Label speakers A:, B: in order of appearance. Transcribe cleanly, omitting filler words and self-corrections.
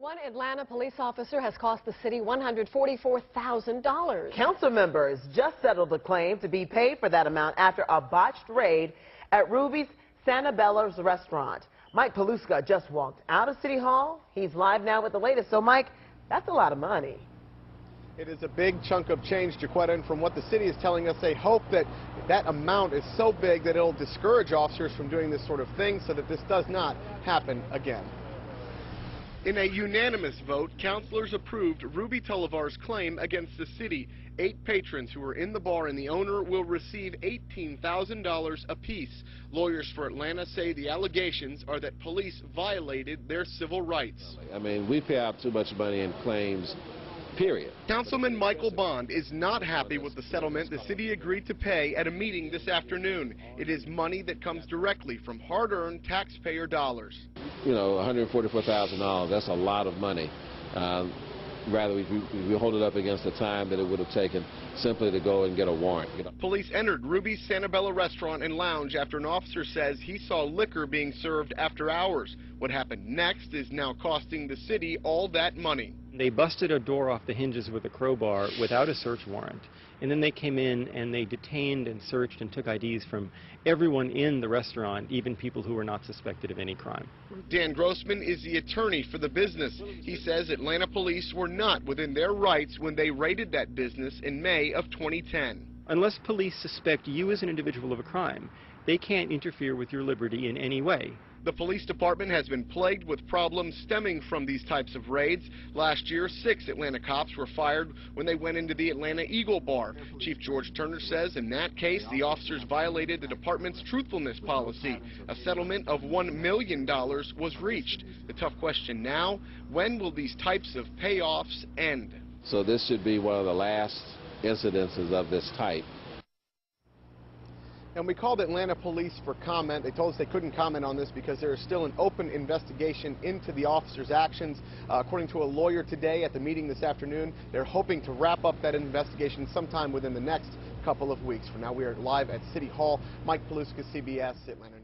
A: One Atlanta police officer has cost the city $144,000.
B: Council members just settled a claim to be paid for that amount after a botched raid at Ruby's Santabella's restaurant. Mike Paluska just walked out of City Hall. He's live now with the latest. So, Mike, that's a lot of money.
C: It is a big chunk of change, Jaquetta, and from what the city is telling us, they hope that that amount is so big that it'll discourage officers from doing this sort of thing so that this does not happen again. In a unanimous vote, councilors approved Ruby Toliver's claim against the city. 8 patrons who were in the bar and the owner will receive $18,000 apiece. Lawyers for Atlanta say the allegations are that police violated their civil rights.
D: I mean, we pay out too much money in claims, period.
C: Councilman Michael Bond is not happy with the settlement the city agreed to pay at a meeting this afternoon. It is money that comes directly from hard-earned taxpayer dollars.
D: You know, $144,000, that's a lot of money. Rather, we hold it up against the time that it would have taken simply to go and get a warrant. Police
C: entered Ruby's Santabella restaurant and lounge after an officer says he saw liquor being served after hours. What happened next is now costing the city all that money.
E: They busted a door off the hinges with a crowbar without a search warrant, and then they came in and they detained and searched and took IDs from everyone in the restaurant, even people who were not suspected of any crime.
C: Dan Grossman is the attorney for the business. He says Atlanta police were not within their rights when they raided that business in May of 2010.
E: Unless police suspect you as an individual of a crime, they can't interfere with your liberty in any way.
C: The police department has been plagued with problems stemming from these types of raids. Last year, 6 Atlanta cops were fired when they went into the Atlanta Eagle Bar. Chief George Turner says in that case, the officers violated the department's truthfulness policy. A settlement of $1 million was reached. The tough question now, when will these types of payoffs end?
D: So this should be one of the last incidences of this type.
C: And we called Atlanta police for comment. They told us they couldn't comment on this because there is still an open investigation into the officers' actions. According to a lawyer today at the meeting this afternoon, they're hoping to wrap up that investigation sometime within the next couple of weeks. For now, we are live at City Hall. Mike Paluska, CBS, Atlanta.